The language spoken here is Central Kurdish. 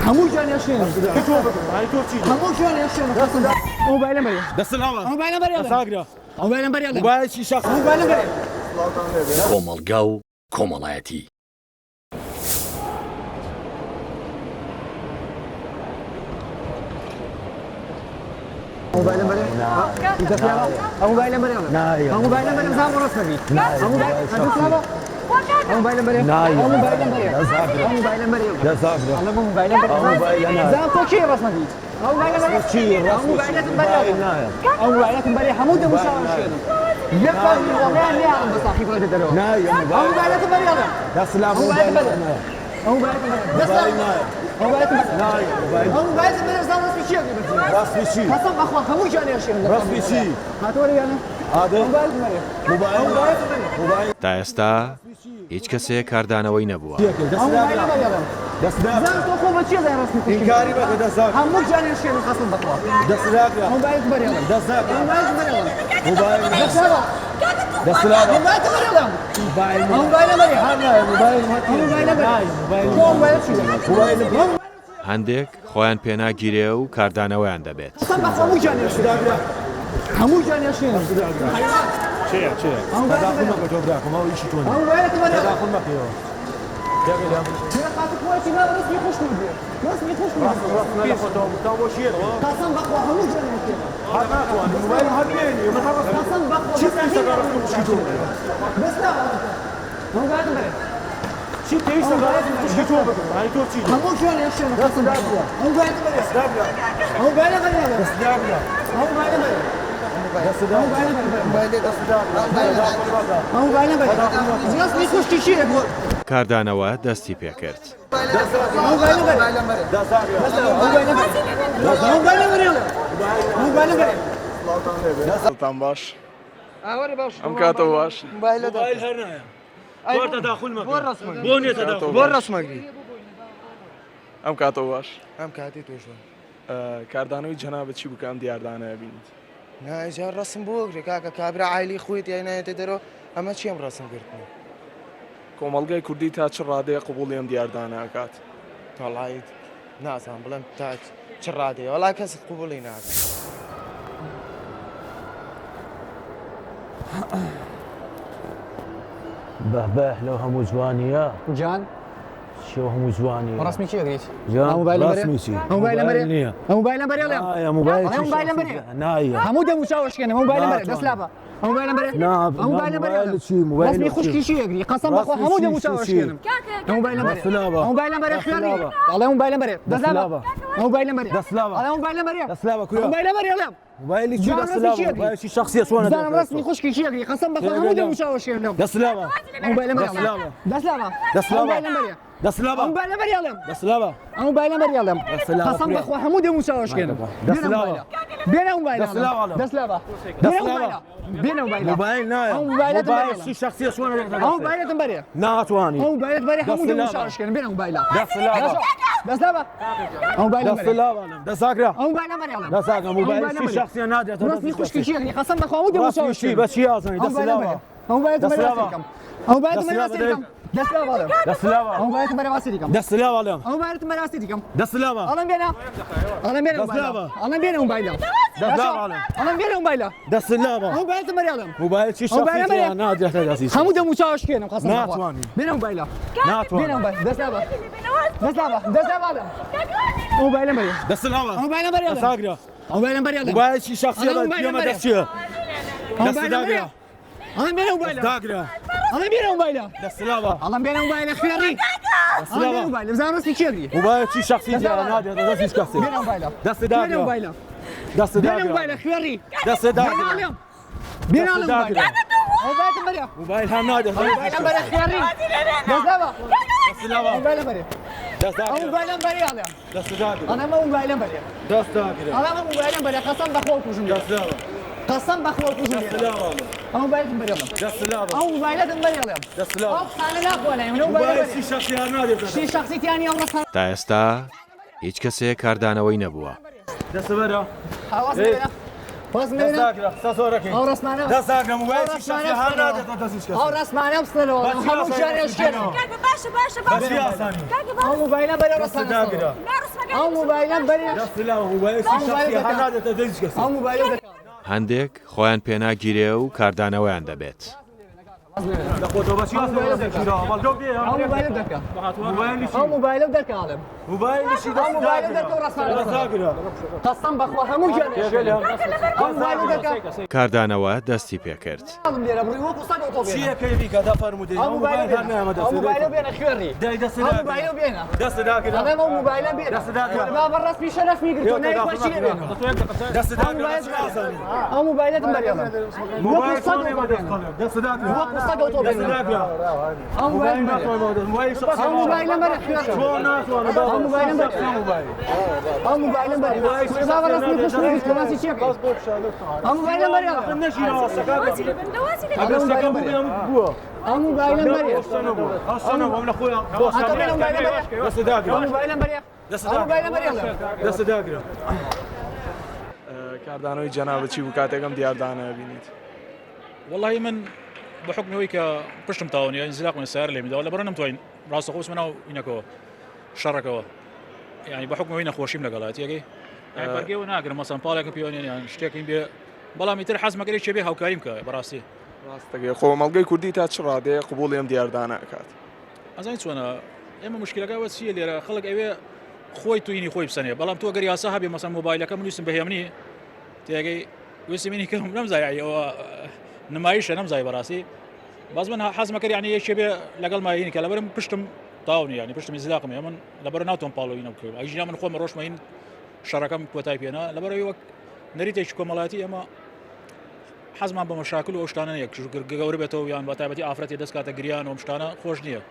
همو جان يشين همو جان يشين موبايل مريم دست الهوا موبايل مريم ساقرا موبايل مريم موبايل شي شخص موبايل مريم کۆمەڵگا و کۆمەڵایەتی موبايل مريم موبايل مريم موبايل مريم زعما رسمي موبايل مريم موبايل مريم موبايل مريم لا ساقرا الله موبايل مريم زعما توكي رسمي موبايل مريم موبايلات مريم حمود مشاور يبقى والله اني اعلم بصاحي بغيت اديرو موبايلات مريم يا سلام موبايلات مريم موبايلات مريم زعما رسمي شي رسمي شي حسن اخوان همو جاني يا شيخ رسمي شي هاتوري انا هذا موبايلات مريم موبايل تا ئێستا هیچ کەسێک کاردانەوەی نەبووە. موبايل مريم دست زعما تو خو بچي زي رسمي انكاري بقى دست همو جاني يا شيخ حسن بخوا دست ساقرا موبايلات مريم دست موبايلات مريم موبايل دست هذا دست الهوا موبايلات مريم موبايل مريم موبايل موبايل مريم موبايل مريم هەندێک خۆیان پێناگیرێ و کاردانەوەیان دەبێت. حسن بخوا همو جاني يا شيخ همو جاني يا شيخ چه تداخل ما جوابكم ما شيء توني موبايلات مريم تداخل ما كيو جابي يا خاطر كويس ما رسمي خوش مدير رسمي خوش مدير لا فوتو تو شيء قسم بخوا همو جاني يا شيخ هذا الموبايل هبيني ما خلاص قسم بخوا شو تستغرب شو توني بس لا موبايلات مريم شو تستغرب شو توني هاي تو شيء همو جاني يا شيخ قسم بخوا موبايلات مريم موبايلات مريم موبايلات مريم رسمي خوش تشير کاردانەوە دەستی پێکرد. سلطان باش ام كاتو باش موبايل هرنا بور تداخل ما بور رسمك بوني تداخل بور رسمك ام كاتو باش ام كاتي توشون كاردانوي جناب چی بکام دیاردانه بینید نه جار رسم بوغري كاكا كابرا عائلي خويت يعني تدرو اما چی ام رسم گرتنی کۆمەڵگەی کوردی تا چ ڕادەیە قبوڵی ئەم دیاردانە ئەکات والله نازم بلم تاج چرادي والله كس قبولي نازم به لو هم جوانيا جان شو هم جوانيا رسمي شي قريت جان موبايل رسمي شي موبايل مريم موبايل مريم يا موبايل موبايل مريم نايا حمود مشاوش كان موبايل مريم دسلابه موبايل مريم نعم موبايل مريم شي موبايل رسمي خوش كي شي يقري قسم بخوا حمود مشاوش كان موبايل مريم موبايل مريم خياري والله موبايل مريم دسلابه موبايل مريم دسلابه على موبايل مريم دسلابه كويا موبايل مريم موبايل شي دسلابه موبايل شي شخصيه شلون زعما رسمي خوش كي شي يقري قسم بخوا حمود مشاوش كان دسلابه موبايل مريم دسلابه دسلابه دسلابه موبايل مريم دسلابه موبايل مريم دسلابه موبايل مريم دسلابه قسم بخوا حمود مشاوش كان دسلابه بين موبايل دسلابه دسلابه دسلابه بين موبايل موبايل نايا موبايل شي شخصيه شلون موبايل مريم ناتواني موبايل مريم حمود مشاوش كان بين موبايل دسلابه دسلابه موبايل مريم دسلابه دساقرا موبايل مريم دساقرا موبايل شي شخصيه ناديه رسمي خوش كي شي قسم بخوا حمود رسمي مشاوش شي بس شي اصلا دسلابه موبايل دسلابه مريم موبايل مريم دسلابه دسلابه موبايل مريم دسلابه اليوم موبايل مريم دسلابه الان بينا الان بينا الان بينا موبايل دسلابه الان بينا موبايل دسلابه موبايل مريم موبايل شي شخصيه ناديه تداسيس حمود مشاوش كان قسم بخوا ناتواني بين موبايل ناتواني بين موبايل دسلابه دسلابه موبايل مريم دسلابه موبايل مريم دساقرا موبايل مريم موبايل شي شخصيه اليوم دسيه دسلابه الان بينا موبايل دساقرا الان بينا موبايل دسلابه الان بينا موبايل خياري الان بينا موبايل زعما راسي كيري موبايل شي شخصيه ناديه تداسيس بين كاسي موبايل بين دسداقرا موبايل دسداقرا بين موبايل خياري دسداقرا بين على موبايل موبايل مريم موبايل ناديه موبايل مريم خياري دسلابه دسلابه موبايل مريم دساقرا موبايل مريم دسداقرا انا ما موبايل مريم دسداقرا انا موبايل مريم قسم بخوا كوجم دسلابه قسم بخوا كوجم دسلابه موبايل مريم دسلابه موبايل مريم دسلابه انا لا اقول يعني موبايل موبايل شي شخصيه ناديه شي شخصي ثاني والله تا ئێستا هیچ کەسێک کاردانەوەی نەبووە. دسبرا حواس مينا حواس مينا دساقرا ساسوركي او راس معنا دساقرا موبايل شي شخصيه ناديه تداسيس او كاسي راس معنا بصلوا هم شاري اشكال بس يا ثاني او موبايل مريم راس دسداقرا ئەو موبایلەم بەرێ دەست لا موبایل شخصی هەر نادێتە دەست کەس ئەو موبایلە دەکات هەندێک خۆیان پێناگیرێ و کاردانەوەیان دەبێت. لە خۆتۆبەسی ئەو موبایلە دەکات ئەو موبایلە دەکاتم موبایلشی ئەو موبایلە دەکات ڕاستانە قەسەم بەخوا هەموو ژیانێ ئەو موبایلە دەکات کاردانەوە دەستی پێکرد. لێرە بڕی وەکو سەگ ئۆتۆبێنە چیە پێوی کە دەفەرمودی ئەو موبایلە بێنە خوێنی ئەو موبایلە بێنە دەست داگرا ئەمە ئەو موبایلە بێنە دەست داگرا با بەڕاستی شەرەف میگرتۆ نایە خۆشی لێ بێنە دەست داگرا ئەو موبایلەتم بەرێڵە موبایل وەکو سەگ ئۆتۆبێنە دەست داگرا وەکو سەگ ئۆتۆبێنە ئەو موبایلە بەرە ئەو موبایلە بەرێ با بەڕاستی خۆشی لێ باسی چیە بکەیت ئەو موبایلە بەرێڵە ئەو موبایلە بەرێ دەست داگرا کاردانەوەی جەنابەتی بوو کاتێکم دیاردانە بینیت والله من بحكم هيك بشتم تاوني انزلاق من السيارة اللي مداولة برا نمتوين راس خوس منو إنكوا شركوا يعني بحكم هنا خوشي من قالات يجي يعني برجع وناقر مثلا بالك بيونين يعني اشتكي بيه بلا ميتر حزم قريش شبيه أو كريم كبراسي ڕاستەکەی کۆمەڵگەی کوردی تا چ ڕادەیە قبوڵیم دیاردانە کات أزين سوانا إما مشكلة قوي سيء اللي خلق أيه خوي تويني خوي بسنة بلا متو قري صاحبي مثلا موبايلك من يسمى بهيمني تيجي ويسميني كم نمزاي يعني هو نمايش نمزاي براسي باز من حزم كري يعني شبه لقل ما يني كلا برم بشتم طاوني يعني بشتم إزلاق من يمن لبرناتهم بالو ينبكوا أيجينا من خوم روش ما ين شركة كوتاي بينا لبرو يوك نريد يشكو ملاتي أما حزم بمشاكل واشتانا يك شو قربته يعني بتاعتي آفرتي دسكات جريان ومشتانا خوش نية